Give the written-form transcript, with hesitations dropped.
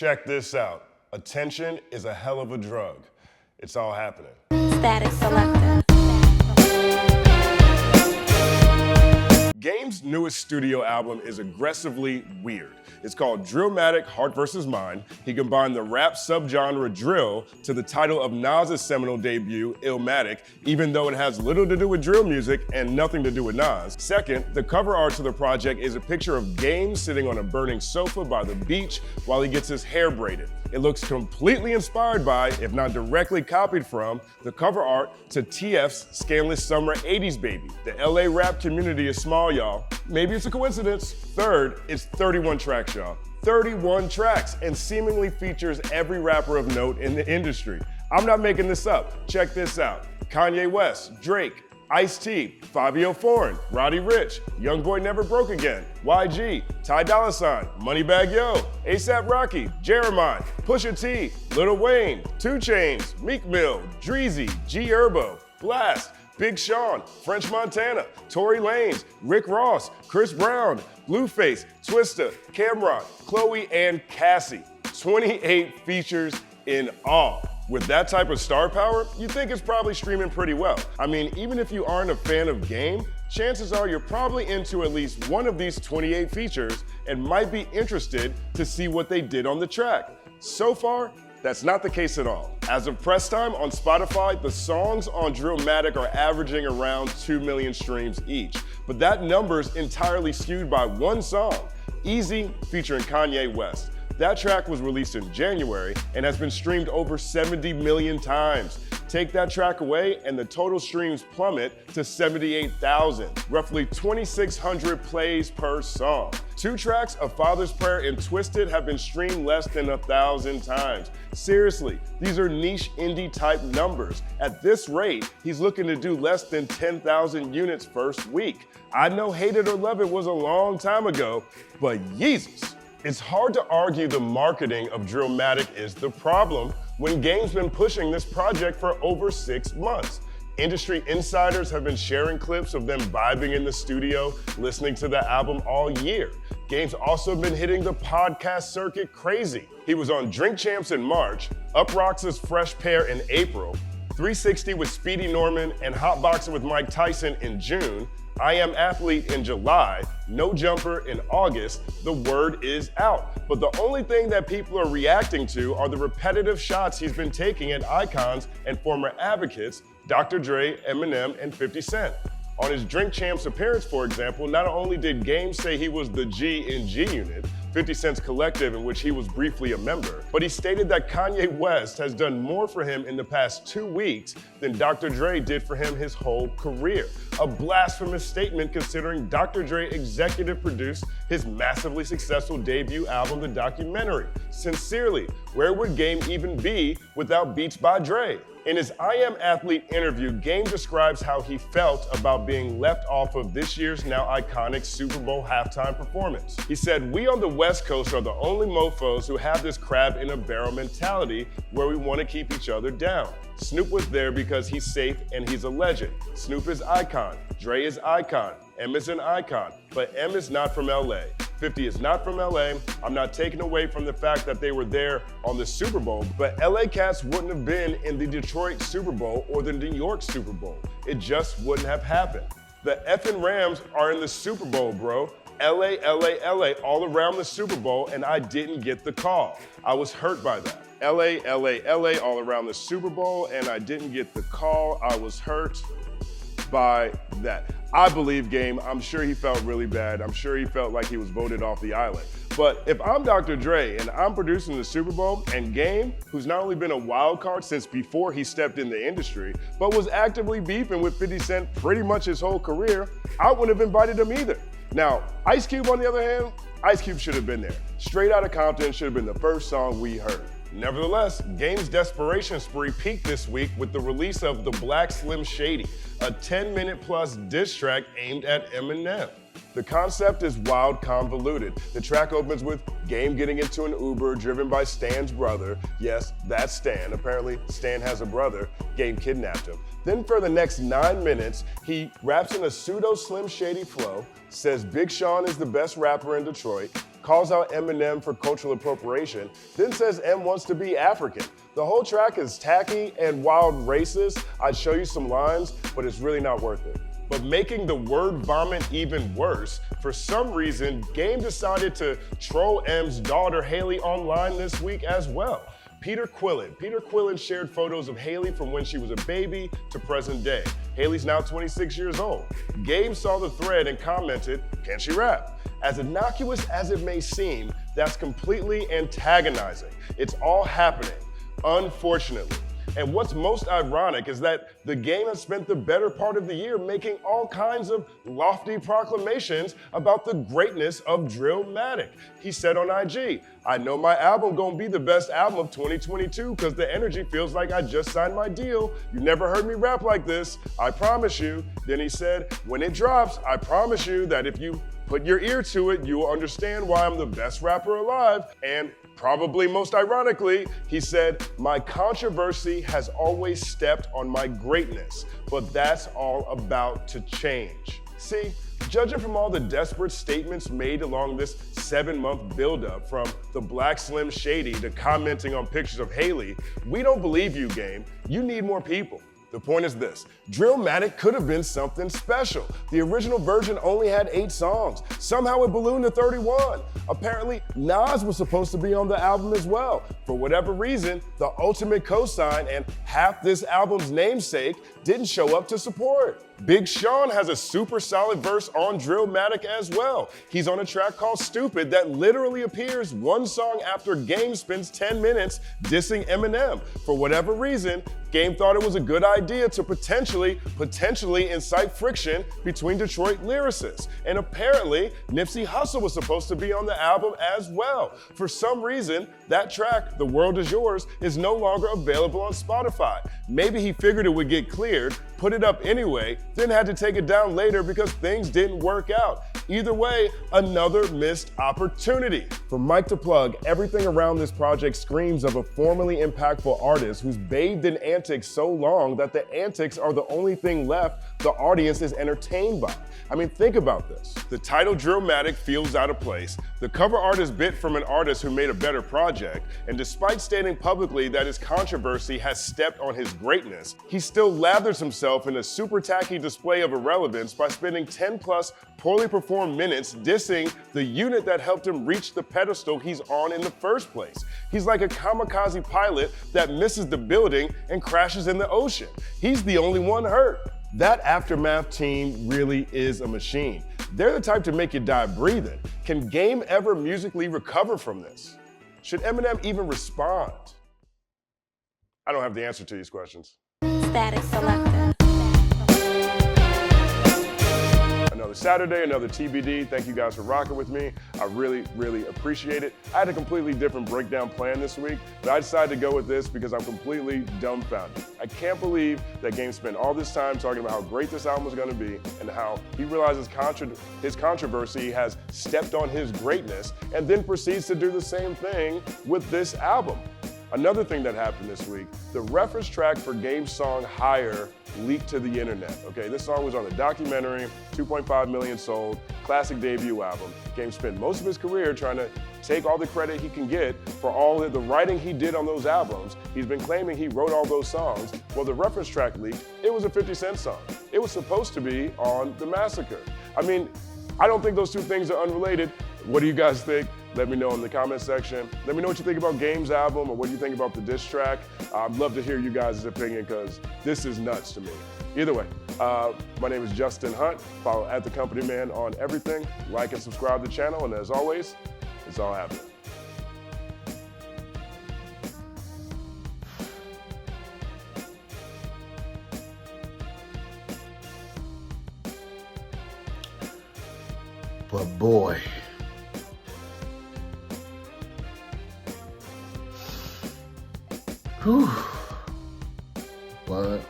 Check this out. Attention is a hell of a drug. It's all happening. Static Selector. Game's newest studio album is aggressively weird. It's called Drillmatic, Heart vs. Mind. He combined the rap subgenre drill to the title of Nas's seminal debut, Illmatic, even though it has little to do with drill music and nothing to do with Nas. Second, the cover art to the project is a picture of Game sitting on a burning sofa by the beach while he gets his hair braided. It looks completely inspired by, if not directly copied from, the cover art to TF's Scandalous Summer 80s Baby. The LA rap community is small, y'all. Maybe it's a coincidence. Third, it's 31 tracks, y'all. 31 tracks, and seemingly features every rapper of note in the industry. I'm not making this up. Check this out. Kanye West, Drake, Ice-T, Fabio Foreign, Roddy Ricch, Youngboy Never Broke Again, YG, Ty Dolla $ign, Moneybagg Yo, A$AP Rocky, Jeremiah, Pusha T, Lil Wayne, 2 Chainz, Meek Mill, Dreezy, G Herbo, Blast, Big Sean, French Montana, Tory Lanez, Rick Ross, Chris Brown, Blueface, Twista, Cam'ron, Chloe, and Cassie. 28 features in all. With that type of star power, you think it's probably streaming pretty well. I mean, even if you aren't a fan of Game, chances are you're probably into at least one of these 28 features and might be interested to see what they did on the track. So far, that's not the case at all. As of press time on Spotify, the songs on Drillmatic are averaging around 2 million streams each. But that number's entirely skewed by one song, Easy featuring Kanye West. That track was released in January and has been streamed over 70 million times. Take that track away and the total streams plummet to 78,000, roughly 2,600 plays per song. 2 tracks, A Father's Prayer and Twisted, have been streamed less than 1,000 times. Seriously, these are niche indie type numbers. At this rate, he's looking to do less than 10,000 units first week. I know Hate It or Love It was a long time ago, but Jesus. It's hard to argue the marketing of Drillmatic is the problem when Game's been pushing this project for over 6 months. Industry insiders have been sharing clips of them vibing in the studio, listening to the album all year. Game's also been hitting the podcast circuit crazy. He was on Drink Champs in March, Up Rocks' Fresh Pair in April, 360 with Speedy Norman, and Hotboxing with Mike Tyson in June, I Am Athlete in July, No Jumper in August. The word is out. But the only thing that people are reacting to are the repetitive shots he's been taking at icons and former advocates, Dr. Dre, Eminem, and 50 Cent. On his Drink Champs appearance, for example, not only did Game say he was the G in G Unit, 50 Cent's collective in which he was briefly a member, but he stated that Kanye West has done more for him in the past 2 weeks than Dr. Dre did for him his whole career. A blasphemous statement considering Dr. Dre executive produced his massively successful debut album, The Documentary. Sincerely, where would Game even be without Beats by Dre? In his I Am Athlete interview, Game describes how he felt about being left off of this year's now iconic Super Bowl halftime performance. He said, "We on the West Coast are the only mofos who have this crab in a barrel mentality where we want to keep each other down. Snoop was there because he's safe and he's a legend. Snoop is icon, Dre is icon, M is an icon, but M is not from LA. 50 is not from LA. I'm not taking away from the fact that they were there on the Super Bowl, but LA cats wouldn't have been in the Detroit Super Bowl or the New York Super Bowl. It just wouldn't have happened. The effing Rams are in the Super Bowl, bro. LA, LA, LA, all around the Super Bowl, and I didn't get the call. I was hurt by that. LA, LA, LA, all around the Super Bowl, and I didn't get the call. I was hurt by that." I believe Game. I'm sure he felt really bad. I'm sure he felt like he was voted off the island. But if I'm Dr. Dre and I'm producing the Super Bowl, and Game, who's not only been a wild card since before he stepped in the industry, but was actively beefing with 50 Cent pretty much his whole career, I wouldn't have invited him either. Now, Ice Cube, on the other hand, Ice Cube should have been there. Straight Outta Compton should have been the first song we heard. Nevertheless, Game's desperation spree peaked this week with the release of The Black Slim Shady, a 10-minute plus diss track aimed at Eminem. The concept is wild convoluted. The track opens with Game getting into an Uber driven by Stan's brother. Yes, that's Stan. Apparently, Stan has a brother. Game kidnapped him. Then for the next 9 minutes, he raps in a pseudo Slim Shady flow, says Big Sean is the best rapper in Detroit, calls out Eminem for cultural appropriation, then says M wants to be African. The whole track is tacky and wild racist. I'd show you some lines, but it's really not worth it. But making the word vomit even worse, for some reason, Game decided to troll M's daughter Haley online this week as well. Peter Quillen shared photos of Haley from when she was a baby to present day. Haley's now 26 years old. Game saw the thread and commented, "Can she rap?" As innocuous as it may seem, that's completely antagonizing. It's all happening, unfortunately. And what's most ironic is that the Game has spent the better part of the year making all kinds of lofty proclamations about the greatness of Drillmatic. He said on IG, "I know my album gonna be the best album of 2022 because the energy feels like I just signed my deal. You never heard me rap like this, I promise you." Then he said, "When it drops, I promise you that if you put your ear to it, you will understand why I'm the best rapper alive." And probably most ironically, he said, "My controversy has always stepped on my greatness, but that's all about to change." See, judging from all the desperate statements made along this 7-month buildup, from the Black Slim Shady to commenting on pictures of Haley, we don't believe you, Game. You need more people. The point is this: Drillmatic could have been something special. The original version only had 8 songs. Somehow it ballooned to 31. Apparently, Nas was supposed to be on the album as well. For whatever reason, the ultimate cosign and half this album's namesake didn't show up to support. Big Sean has a super solid verse on Drillmatic as well. He's on a track called Stupid that literally appears 1 song after Game spends 10 minutes dissing Eminem. For whatever reason, Game thought it was a good idea to potentially incite friction between Detroit lyricists. And apparently, Nipsey Hussle was supposed to be on the album as well. For some reason, that track, The World Is Yours, is no longer available on Spotify. Maybe he figured it would get cleared, put it up anyway, then had to take it down later because things didn't work out. Either way, another missed opportunity. From mic to plug, everything around this project screams of a formerly impactful artist who's bathed in antics so long that the antics are the only thing left the audience is entertained by. I mean, think about this. The title Drillmatic feels out of place. The cover art is bit from an artist who made a better project, and despite stating publicly that his controversy has stepped on his greatness, he still lathers himself in a super tacky display of irrelevance by spending 10+ poorly performed minutes dissing the unit that helped him reach the pedestal he's on in the first place. He's like a kamikaze pilot that misses the building and crashes in the ocean. He's the only one hurt. That Aftermath team really is a machine. They're the type to make you die breathing. Can Game ever musically recover from this? Should Eminem even respond? I don't have the answer to these questions. Static selector. Another Saturday, another TBD. Thank you guys for rocking with me. I really, really appreciate it. I had a completely different breakdown plan this week, but I decided to go with this because I'm completely dumbfounded. I can't believe that Game spent all this time talking about how great this album was going to be and how he realizes his controversy has stepped on his greatness, and then proceeds to do the same thing with this album. Another thing that happened this week, the reference track for Game's song Higher leaked to the internet. Okay, this song was on the documentary, 2.5 million sold, classic debut album. Game spent most of his career trying to take all the credit he can get for all the writing he did on those albums. He's been claiming he wrote all those songs. Well, the reference track leaked. It was a 50 Cent song. It was supposed to be on The Massacre. I mean, I don't think those two things are unrelated. What do you guys think? Let me know in the comment section. Let me know what you think about Game's album or what you think about the diss track. I'd love to hear you guys' opinion because this is nuts to me. Either way, my name is Justin Hunte. Follow @TheCompanyMan on everything. Like and subscribe to the channel, and as always, it's all happening. But boy, whew. But